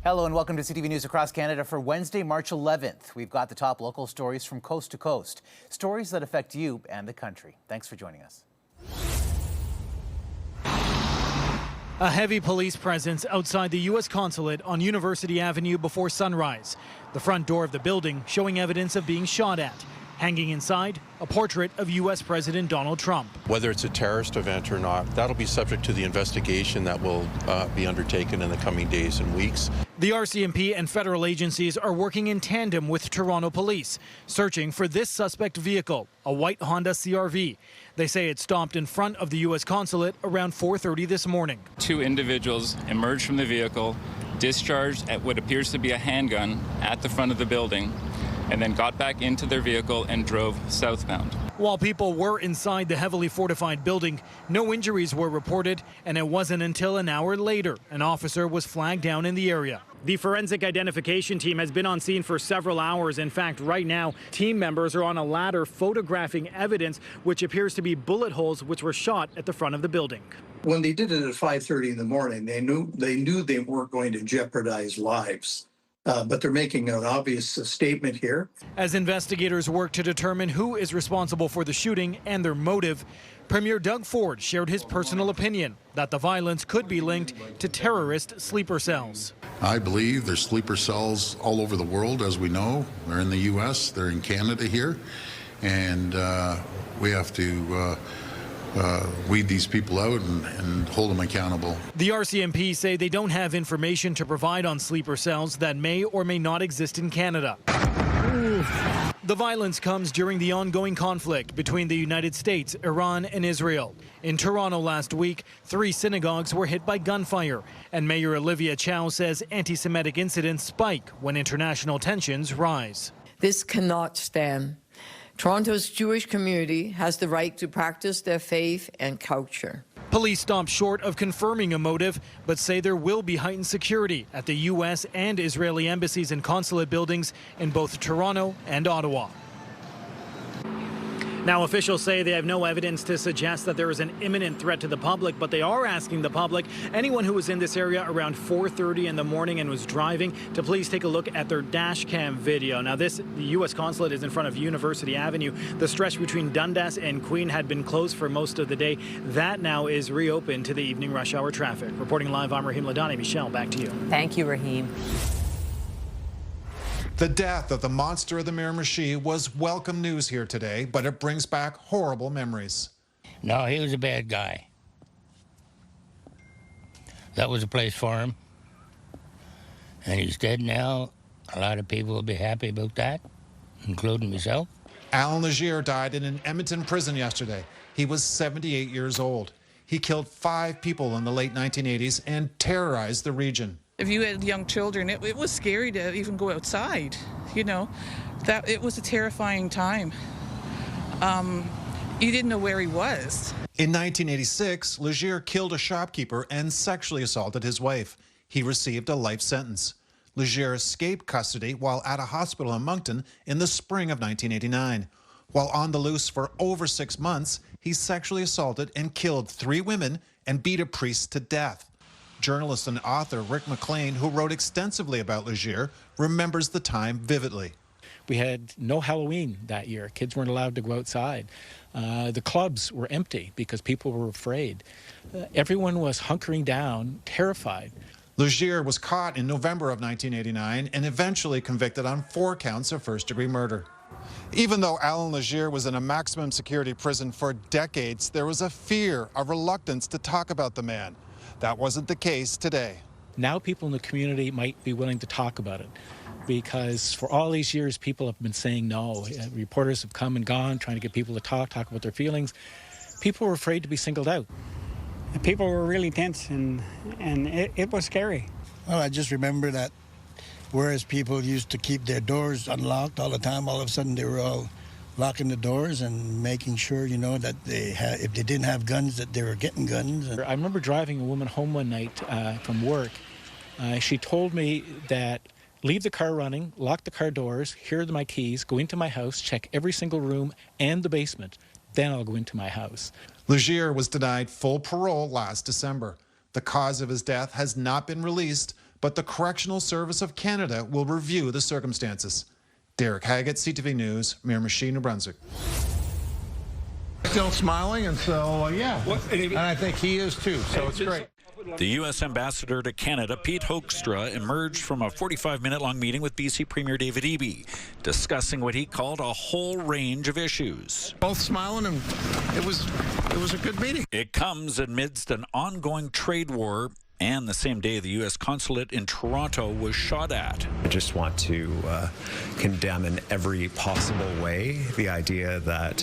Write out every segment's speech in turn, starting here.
Hello and welcome to CTV News Across Canada for Wednesday, March 11th. We've got the top local stories from coast to coast, stories that affect you and the country. Thanks for joining us. A heavy police presence outside the U.S. Consulate on University Avenue before sunrise. The front door of the building showing evidence of being shot at. Hanging inside, a portrait of U.S. President Donald Trump. Whether it's a terrorist event or not, that'll be subject to the investigation that will be undertaken in the coming days and weeks. The RCMP and federal agencies are working in tandem with Toronto police, searching for this suspect vehicle, a white Honda CR-V. They say it stopped in front of the U.S. Consulate around 4:30 this morning. Two individuals emerged from the vehicle, discharged at what appears to be a handgun at the front of the building, and then got back into their vehicle and drove southbound. While people were inside the heavily fortified building, no injuries were reported, and it wasn't until an hour later an officer was flagged down in the area. The forensic identification team has been on scene for several hours. In fact, right now, team members are on a ladder photographing evidence which appears to be bullet holes which were shot at the front of the building. When they did it at 5:30 in the morning, they knew they weren't going to jeopardize lives. But they're making an obvious statement here. As investigators work to determine who is responsible for the shooting and their motive, Premier Doug Ford shared his personal opinion that the violence could be linked to terrorist sleeper cells. I believe there's sleeper cells all over the world, as we know. They're in the U.S., they're in Canada here, and we have to weed these people out and hold them accountable. The RCMP say they don't have information to provide on sleeper cells that may or may not exist in Canada. The violence comes during the ongoing conflict between the United States, Iran, and Israel. In Toronto last week, 3 synagogues were hit by gunfire, and Mayor Olivia Chow says anti-Semitic incidents spike when international tensions rise. This cannot stand. Toronto's Jewish community has the right to practice their faith and culture. Police stopped short of confirming a motive, but say there will be heightened security at the U.S. and Israeli embassies and consulate buildings in both Toronto and Ottawa. Now, officials say they have no evidence to suggest that there is an imminent threat to the public, but they are asking the public, anyone who was in this area around 4:30 in the morning and was driving, to please take a look at their dash cam video. Now, the U.S. Consulate is in front of University Avenue. The stretch between Dundas and Queen had been closed for most of the day. That now is reopened to the evening rush hour traffic. Reporting live, I'm Raheem Ladani. Michelle, back to you. Thank you, Raheem. The death of the monster of the Miramichi was welcome news here today, but it brings back horrible memories. No, he was a bad guy. That was a place for him. And he's dead now. A lot of people will be happy about that, including myself. Alan Legier died in an Edmonton prison yesterday. He was 78 years old. He killed 5 people in the late 1980s and terrorized the region. If you had young children, it was scary to even go outside, you know. That it was a terrifying time. You didn't know where he was. In 1986, Legier killed a shopkeeper and sexually assaulted his wife. He received a life sentence. Legier escaped custody while at a hospital in Moncton in the spring of 1989. While on the loose for over 6 months, he sexually assaulted and killed 3 women and beat a priest to death. Journalist and author Rick McLean, who wrote extensively about Legier, remembers the time vividly. We had no Halloween that year. Kids weren't allowed to go outside. The clubs were empty because people were afraid. Everyone was hunkering down, terrified. Legier was caught in November of 1989 and eventually convicted on 4 counts of first-degree murder. Even though Alan Legier was in a maximum security prison for decades, there was a fear, a reluctance to talk about the man. That wasn't the case today. Now people in the community might be willing to talk about it because for all these years, people have been saying no. Reporters have come and gone trying to get people to talk about their feelings. People were afraid to be singled out. People were really tense and it was scary. Well, I just remember that whereas people used to keep their doors unlocked all the time, all of a sudden they were all locking the doors and making sure, you know, that if they didn't have guns, that they were getting guns. I remember driving a woman home one night from work. She told me that leave the car running, lock the car doors, here are my keys, go into my house, check every single room and the basement, then I'll go into my house. Legier was denied full parole last December. The cause of his death has not been released, but the Correctional Service of Canada will review the circumstances. Derek Haggett, CTV News, Miramichi, New Brunswick. Still smiling, and so, yeah. And I think he is too, so it's great. The U.S. Ambassador to Canada, Pete Hoekstra, emerged from a 45-minute-long meeting with BC Premier David Eby, discussing what he called a whole range of issues. Both smiling, and it was a good meeting. It comes amidst an ongoing trade war, and the same day the U.S. Consulate in Toronto was shot at. I just want to condemn in every possible way the idea that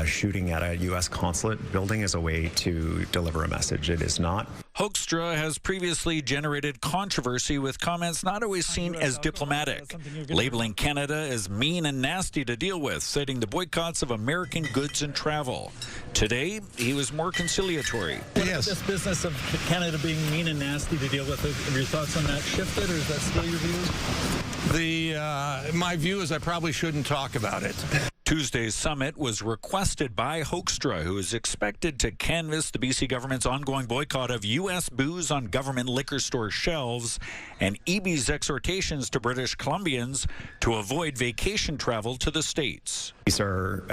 shooting at a U.S. consulate building is a way to deliver a message. It is not. Hoekstra has previously generated controversy with comments not always seen as diplomatic, labeling Canada as mean and nasty to deal with, citing the boycotts of American goods and travel. Today, he was more conciliatory. Yes. This business of Canada being mean and nasty to deal with, have your thoughts on that shifted, or is that still your view? My view is I probably shouldn't talk about it. Tuesday's summit was requested by Hoekstra, who is expected to canvass the BC government's ongoing boycott of U.S. booze on government liquor store shelves and Eby's exhortations to British Columbians to avoid vacation travel to the States. These are,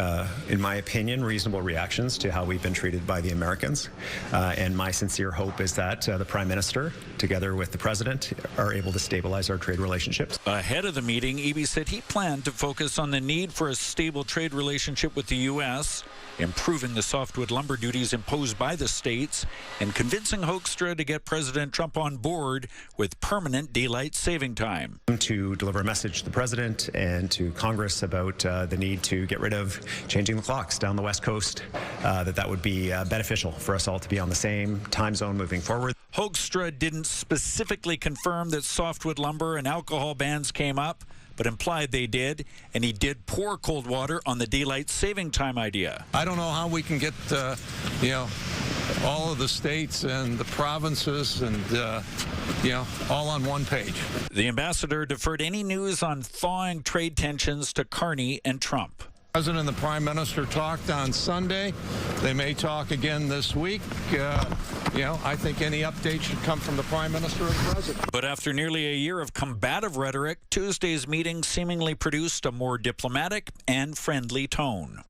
in my opinion, reasonable reactions to how we've been treated by the Americans. And my sincere hope is that the Prime Minister, together with the President, are able to stabilize our trade relationships. Ahead of the meeting, Eby said he planned to focus on the need for a stable trade relationship with the U.S., improving the softwood lumber duties imposed by the states, and convincing Hoekstra to get President Trump on board with permanent daylight saving time. To deliver a message to the President and to Congress about the need to get rid of changing the clocks down the West Coast, that would be beneficial for us all to be on the same time zone moving forward. Hoekstra didn't specifically confirm that softwood lumber and alcohol bans came up, but implied they did, and he did pour cold water on the daylight saving time idea. I don't know how we can get, all of the states and the provinces and, all on one page. The ambassador deferred any news on thawing trade tensions to Carney and Trump. The President and the Prime Minister talked on Sunday. They may talk again this week. I think any update should come from the Prime Minister and the President. But after nearly a year of combative rhetoric, Tuesday's meeting seemingly produced a more diplomatic and friendly tone.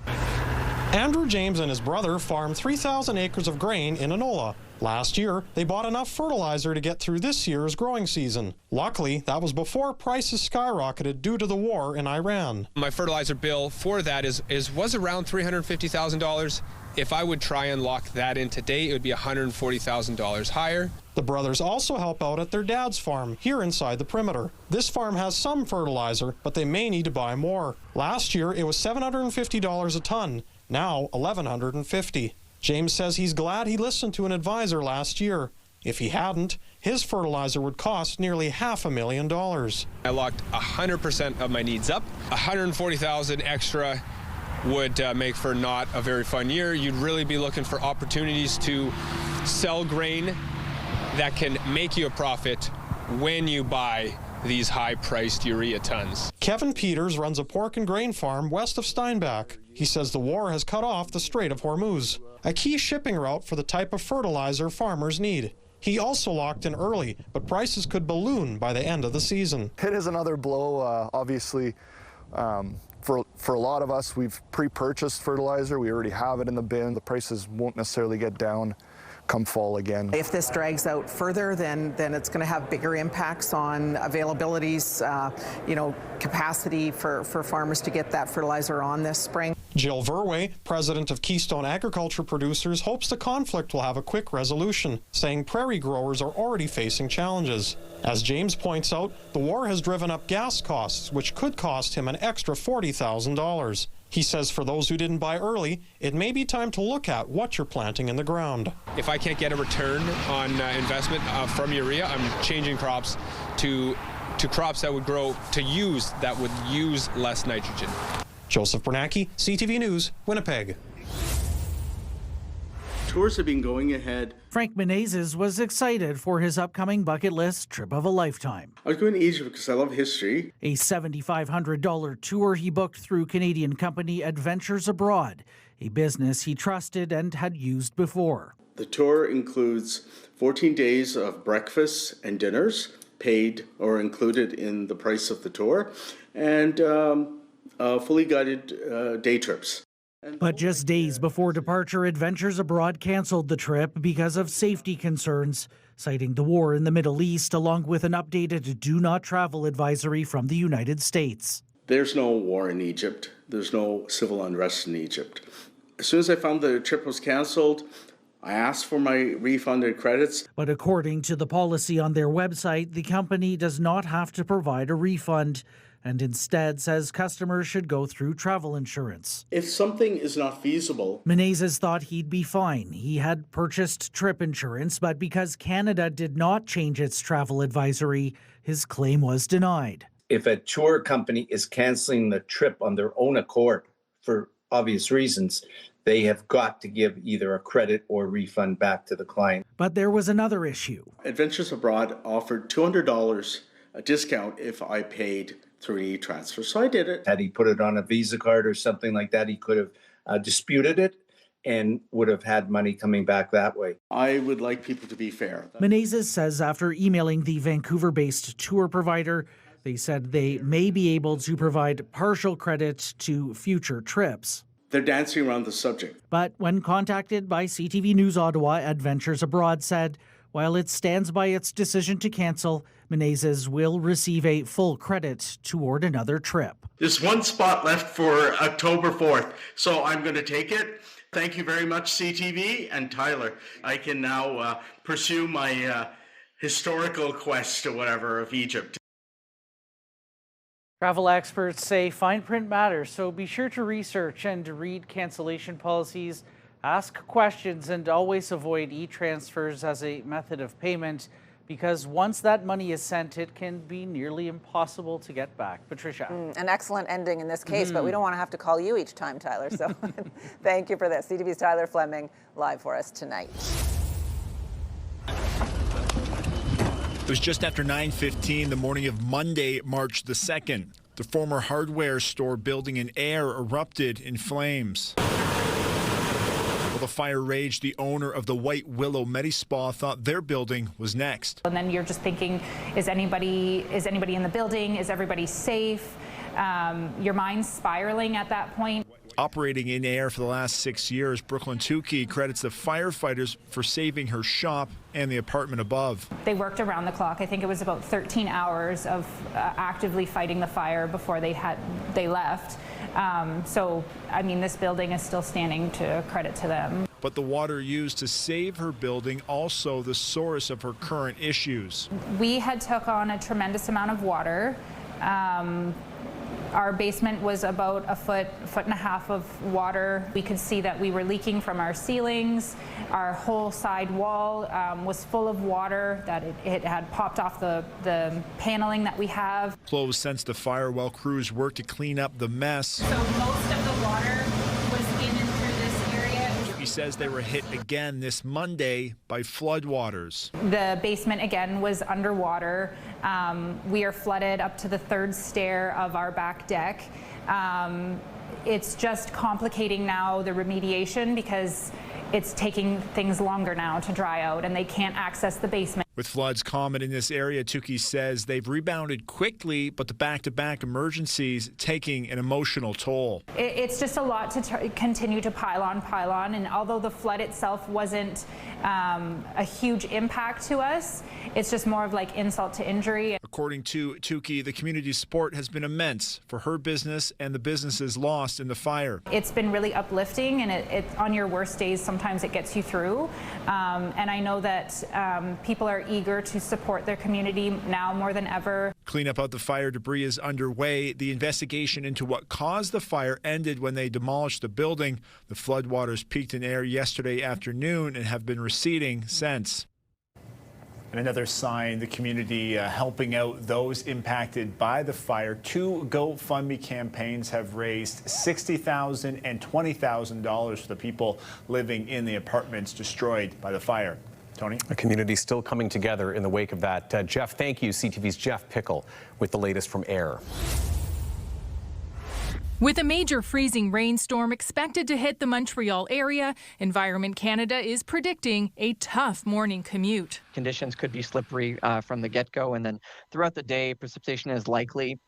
Andrew James and his brother farm 3,000 acres of grain in Enola. Last year, they bought enough fertilizer to get through this year's growing season. Luckily, that was before prices skyrocketed due to the war in Iran. My fertilizer bill for that was around $350,000. If I would try and lock that in today, it would be $140,000 higher. The brothers also help out at their dad's farm here inside the perimeter. This farm has some fertilizer, but they may need to buy more. Last year, it was $750 a ton. Now, $1,150. James says he's glad he listened to an advisor last year. If he hadn't, his fertilizer would cost nearly $500,000. I locked 100% of my needs up. $140,000 extra would make for not a very fun year. You'd really be looking for opportunities to sell grain that can make you a profit when you buy these high-priced urea tons. Kevin Peters runs a pork and grain farm west of Steinbach. He says the war has cut off the Strait of Hormuz, a key shipping route for the type of fertilizer farmers need. He also locked in early, but prices could balloon by the end of the season. It is another blow, obviously. For a lot of us, we've pre-purchased fertilizer. We already have it in the bin. The prices won't necessarily get down come fall again. If this drags out further, then it's going to have bigger impacts on availabilities, capacity for farmers to get that fertilizer on this spring. Jill Verwey, president of Keystone Agriculture Producers, hopes the conflict will have a quick resolution, saying prairie growers are already facing challenges. As James points out, the war has driven up gas costs, which could cost him an extra $40,000. He says for those who didn't buy early, it may be time to look at what you're planting in the ground. If I can't get a return on investment from urea, I'm changing crops to crops that would use less nitrogen. Joseph Bernacki, CTV News, Winnipeg. Tours have been going ahead. Frank Menezes was excited for his upcoming bucket list trip of a lifetime. I was going to Egypt because I love history. A $7,500 tour he booked through Canadian company Adventures Abroad. a business he trusted and had used before. The tour includes 14 days of breakfasts and dinners, paid or included in the price of the tour, and fully guided day trips. But just days before departure, Adventures Abroad canceled the trip because of safety concerns, citing the war in the Middle East along with an updated do not travel advisory from the United States. There's no war in Egypt. There's no civil unrest in Egypt. As soon as I found the trip was canceled, I asked for my refunded credits. But according to the policy on their website, the company does not have to provide a refund and instead says customers should go through travel insurance. If something is not feasible... Menezes thought he'd be fine. He had purchased trip insurance, but because Canada did not change its travel advisory, his claim was denied. If a tour company is canceling the trip on their own accord for obvious reasons, they have got to give either a credit or refund back to the client. But there was another issue. Adventures Abroad offered $200 a discount if I paid through an e-transfer, so I did it. Had he put it on a Visa card or something like that, he could have disputed it and would have had money coming back that way. I would like people to be fair. Menezes says after emailing the Vancouver-based tour provider, they said they may be able to provide partial credit to future trips. They're dancing around the subject. But when contacted by CTV News Ottawa, Adventures Abroad said, while it stands by its decision to cancel, Menezes will receive a full credit toward another trip. There's one spot left for October 4th, so I'm going to take it. Thank you very much, CTV and Tyler. I can now pursue my historical quest or whatever of Egypt. Travel experts say fine print matters, so be sure to research and read cancellation policies, ask questions, and always avoid e-transfers as a method of payment, because once that money is sent, it can be nearly impossible to get back. Patricia. An excellent ending in this case, but we don't want to have to call you each time, Tyler, so thank you for this. CTV's Tyler Fleming live for us tonight. It was just after 9:15 the morning of Monday, March the 2nd. The former hardware store building in Ayr erupted in flames. While the fire raged, the owner of the White Willow Medi-Spa thought their building was next. And then you're just thinking, is anybody in the building? Is everybody safe? Your mind's spiraling at that point. Operating in Ayr for the last 6 years, Brooklyn Tukey credits the firefighters for saving her shop and the apartment above. They worked around the clock. I think it was about 13 hours of actively fighting the fire before they left. So, I mean, this building is still standing, to credit to them. But the water used to save her building also the source of her current issues. We had took on a tremendous amount of water. Our basement was about a foot and a half of water. We could see that we were leaking from our ceilings. Our whole side wall was full of water, that it had popped off the paneling that we have. Close since the fire while crews worked to clean up the mess. So most of the water was in and through this area. He says they were hit again this Monday by floodwaters. The basement again was underwater. We are flooded up to the third stair of our back deck. It's just complicating now the remediation because it's taking things longer now to dry out and they can't access the basement. With floods common in this area, Tukey says they've rebounded quickly, but the back-to-back emergencies taking an emotional toll. It's just a lot to continue to pile on, and although the flood itself wasn't a huge impact to us, it's just more of like insult to injury. According to Tukey, the community support has been immense for her business and the businesses lost in the fire. It's been really uplifting, and it on your worst days, sometimes it gets you through. And I know that people are eager to support their community now more than ever. Cleanup of the fire debris is underway. The investigation into what caused the fire ended when they demolished the building. The floodwaters peaked in Ayr yesterday afternoon and have been receding since. And another sign, the community helping out those impacted by the fire. 2 GoFundMe campaigns have raised $60,000 and $20,000 for the people living in the apartments destroyed by the fire. Tony? A community still coming together in the wake of that. Jeff, thank you. CTV's Jeff Pickle with the latest from Ayr. With a major freezing rainstorm expected to hit the Montreal area, Environment Canada is predicting a tough morning commute. Conditions could be slippery from the get-go, and then throughout the day, precipitation is likely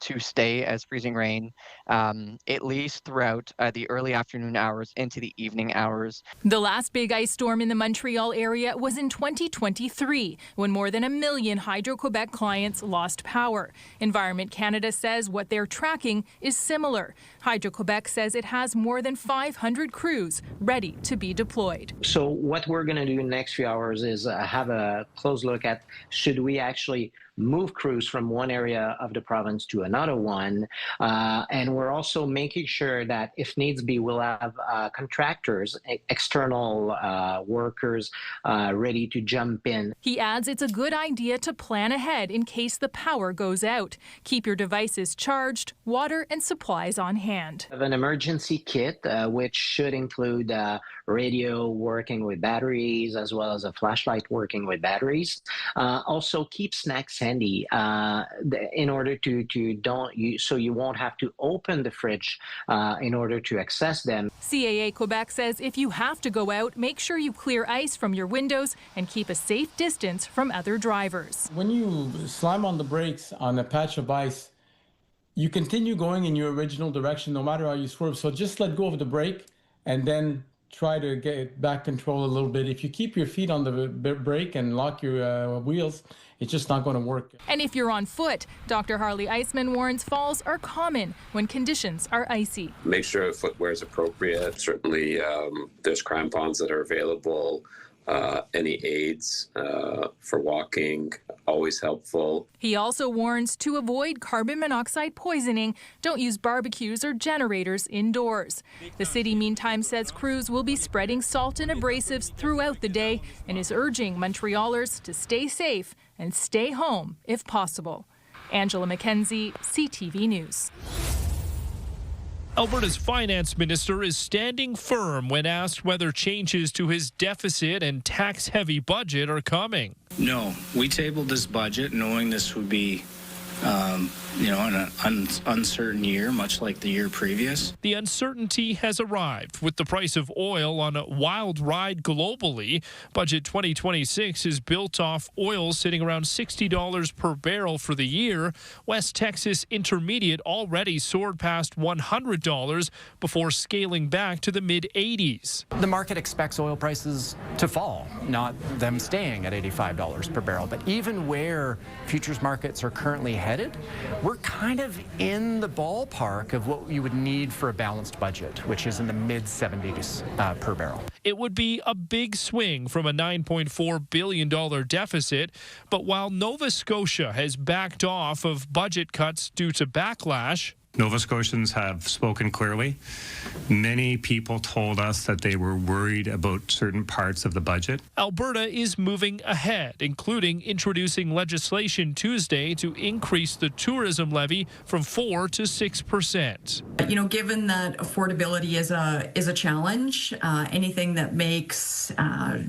to stay as freezing rain, at least throughout the early afternoon hours into the evening hours. The last big ice storm in the Montreal area was in 2023, when more than 1 million Hydro-Quebec clients lost power. Environment Canada says what they're tracking is similar. Hydro-Quebec says it has more than 500 crews ready to be deployed. So what we're going to do in the next few hours is have a close look at should we actually move crews from one area of the province to another one. And we're also making sure that if needs be, we'll have contractors, external workers ready to jump in. He adds it's a good idea to plan ahead in case the power goes out. Keep your devices charged, water and supplies on hand. We have an emergency kit, which should include radio working with batteries, as well as a flashlight working with batteries. Also, keep snacks handy in order so you won't have to open the fridge in order to access them. CAA Quebec says if you have to go out, make sure you clear ice from your windows and keep a safe distance from other drivers. When you slam on the brakes on a patch of ice, you continue going in your original direction no matter how you swerve. So just let go of the brake and then try to get back control a little bit. If you keep your feet on the brake and lock your wheels, it's just not going to work. And if you're on foot, Dr. Harley Eisman warns falls are common when conditions are icy. Make sure footwear is appropriate. Certainly, there's crampons that are available. Any aids for walking, always helpful. He also warns to avoid carbon monoxide poisoning. Don't use barbecues or generators indoors. The city, meantime, says crews will be spreading salt and abrasives throughout the day and is urging Montrealers to stay safe and stay home if possible. Angela McKenzie, CTV News. Alberta's finance minister is standing firm when asked whether changes to his deficit and tax-heavy budget are coming. No, we tabled this budget knowing this would be an uncertain year, much like the year previous. The uncertainty has arrived with the price of oil on a wild ride globally. Budget 2026 is built off oil sitting around $60 per barrel for the year. West Texas Intermediate already soared past $100 before scaling back to the mid-80s. The market expects oil prices to fall, not them staying at $85 per barrel. But even where futures markets are currently headed, we're kind of in the ballpark of what you would need for a balanced budget, which is in the mid-70s per barrel. It would be a big swing from a $9.4 billion deficit, but while Nova Scotia has backed off of budget cuts due to backlash, Nova Scotians have spoken clearly. Many people told us that they were worried about certain parts of the budget. Alberta is moving ahead, including introducing legislation Tuesday to increase the tourism levy from 4% to 6%. Given that affordability is a challenge, anything that makes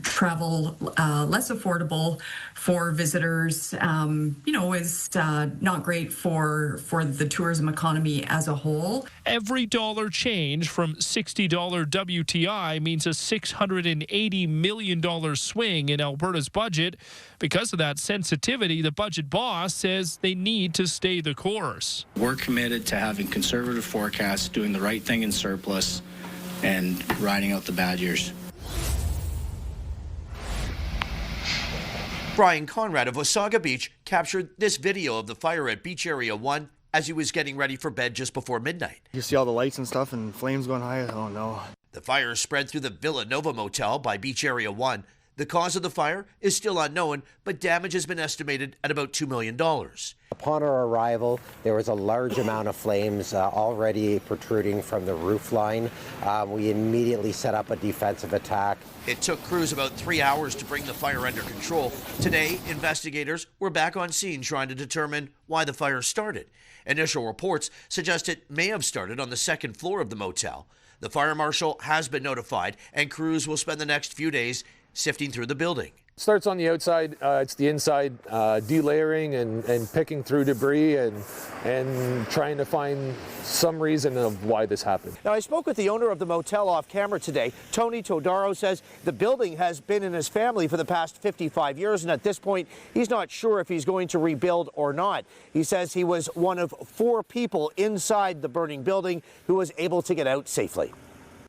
travel less affordable for visitors, is not great for the tourism economy as a whole. Every dollar change from $60 WTI means a $680 million swing in Alberta's budget. Because of that sensitivity, the budget boss says they need to stay the course. We're committed to having conservative forecasts, doing the right thing in surplus, and riding out the bad years. Brian Conrad of Wasaga Beach captured this video of the fire at Beach Area 1 as he was getting ready for bed just before midnight. You see all the lights and stuff and flames going high. Oh no. The fire spread through the Villa Nova Motel by Beach Area 1. The cause of the fire is still unknown, but damage has been estimated at about $2 million. Upon our arrival, there was a large amount of flames already protruding from the roof line. We immediately set up a defensive attack. It took crews about 3 hours to bring the fire under control. Today, investigators were back on scene trying to determine why the fire started. Initial reports suggest it may have started on the second floor of the motel. The fire marshal has been notified, and crews will spend the next few days sifting through the building. starts on the outside. It's the inside, delayering and picking through debris and trying to find some reason of why this happened. Now, I spoke with the owner of the motel off camera today. Tony Todaro says the building has been in his family for the past 55 years, and at this point, he's not sure if he's going to rebuild or not. He says he was one of 4 people inside the burning building who was able to get out safely.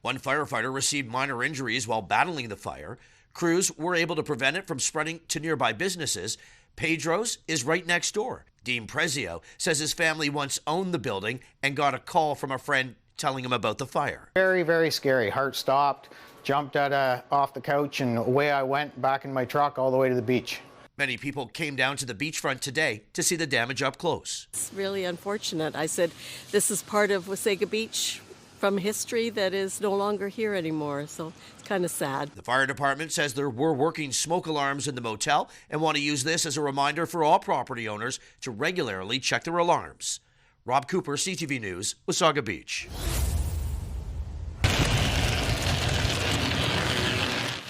One firefighter received minor injuries while battling the fire. Crews were able to prevent it from spreading to nearby businesses. Pedro's is right next door. Dean Prezio says his family once owned the building and got a call from a friend telling him about the fire. Very, very scary. Heart stopped, jumped off the couch, and away I went back in my truck all the way to the beach. Many people came down to the beachfront today to see the damage up close. It's really unfortunate. I said, this is part of Wasaga Beach from history that is no longer here anymore, so it's kind of sad. The fire department says there were working smoke alarms in the motel and want to use this as a reminder for all property owners to regularly check their alarms. Rob Cooper, CTV News, Wasaga Beach.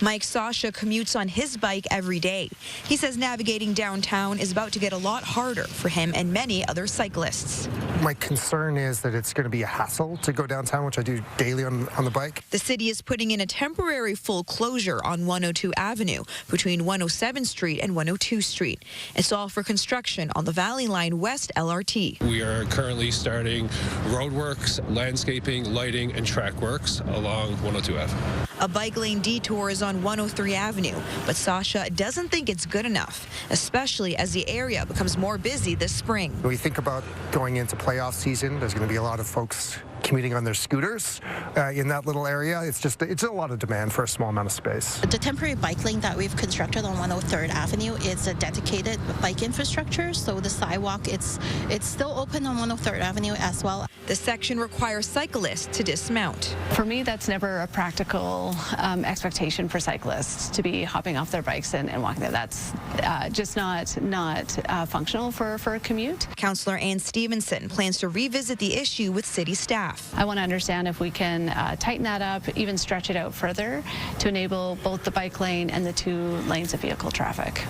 Mike Sasha commutes on his bike every day. He says navigating downtown is about to get a lot harder for him and many other cyclists. My concern is that it's going to be a hassle to go downtown, which I do daily on the bike. The city is putting in a temporary full closure on 102 Avenue between 107th Street and 102 Street. It's all for construction on the Valley Line West LRT. We are currently starting roadworks, landscaping, lighting, and track works along 102 Ave. A bike lane detour is on 103 Avenue, but Sasha doesn't think it's good enough, especially as the area becomes more busy this spring. When we think about going into playoff season, there's going to be a lot of folks commuting on their scooters in that little area. It's a lot of demand for a small amount of space. The temporary bike lane that we've constructed on 103rd Avenue is a dedicated bike infrastructure, so the sidewalk, it's still open on 103rd Avenue as well. The section requires cyclists to dismount. For me, that's never a practical expectation for cyclists to be hopping off their bikes and walking there. That's just not functional for a commute. Councillor Ann Stevenson plans to revisit the issue with city staff. I want to understand if we can tighten that up, even stretch it out further to enable both the bike lane and the 2 lanes of vehicle traffic.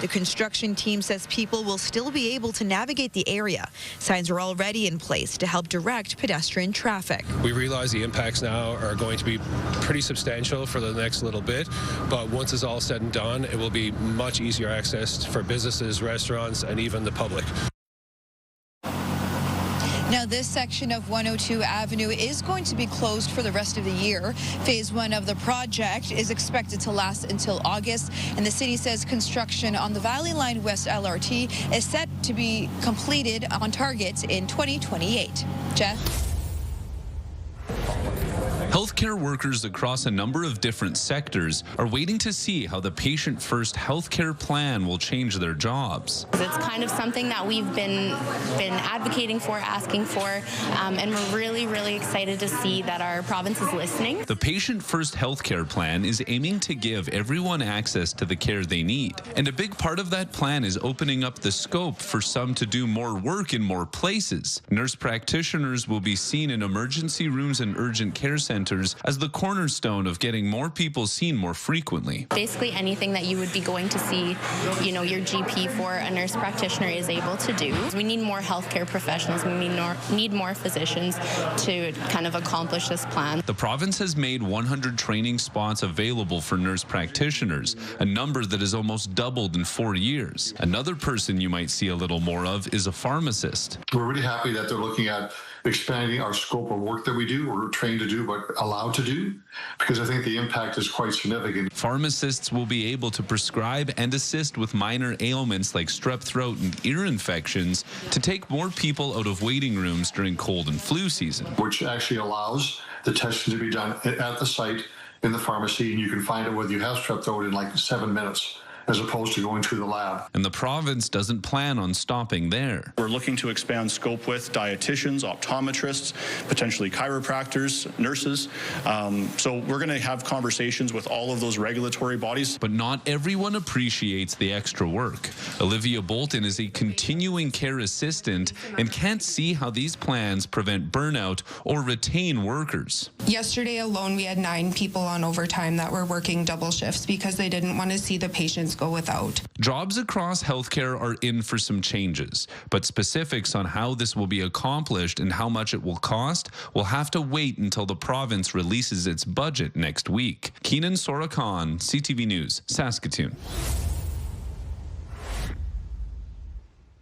The construction team says people will still be able to navigate the area. Signs are already in place to help direct pedestrian traffic. We realize the impacts now are going to be pretty substantial for the next little bit, but once it's all said and done, it will be much easier access for businesses, restaurants, and even the public. Now, this section of 102 Avenue is going to be closed for the rest of the year. Phase 1 of the project is expected to last until August, and the city says construction on the Valley Line West LRT is set to be completed on target in 2028. Jeff? Healthcare workers across a number of different sectors are waiting to see how the patient-first healthcare plan will change their jobs. It's kind of something that we've been advocating for, asking for, and we're really, really excited to see that our province is listening. The patient-first healthcare plan is aiming to give everyone access to the care they need. And a big part of that plan is opening up the scope for some to do more work in more places. Nurse practitioners will be seen in emergency rooms and urgent care centers as the cornerstone of getting more people seen more frequently. Basically anything that you would be going to see, your GP for, a nurse practitioner is able to do. We need more healthcare professionals. We need more physicians to kind of accomplish this plan. The province has made 100 training spots available for nurse practitioners, a number that has almost doubled in 4 years. Another person you might see a little more of is a pharmacist. We're really happy that they're looking at expanding our scope of work that we do, we're trained to do, but allowed to do, because I think the impact is quite significant. Pharmacists will be able to prescribe and assist with minor ailments like strep throat and ear infections to take more people out of waiting rooms during cold and flu season. Which actually allows the testing to be done at the site in the pharmacy, and you can find out whether you have strep throat in like 7 minutes. as opposed to going to the lab. And the province doesn't plan on stopping there. We're looking to expand scope with dietitians, optometrists, potentially chiropractors, nurses. So we're going to have conversations with all of those regulatory bodies. But not everyone appreciates the extra work. Olivia Bolton is a continuing care assistant and can't see how these plans prevent burnout or retain workers. Yesterday alone, we had 9 people on overtime that were working double shifts because they didn't want to see the patients go without. Jobs across healthcare are in for some changes, but specifics on how this will be accomplished and how much it will cost will have to wait until the province releases its budget next week. Keenan Sorakan, CTV News, Saskatoon.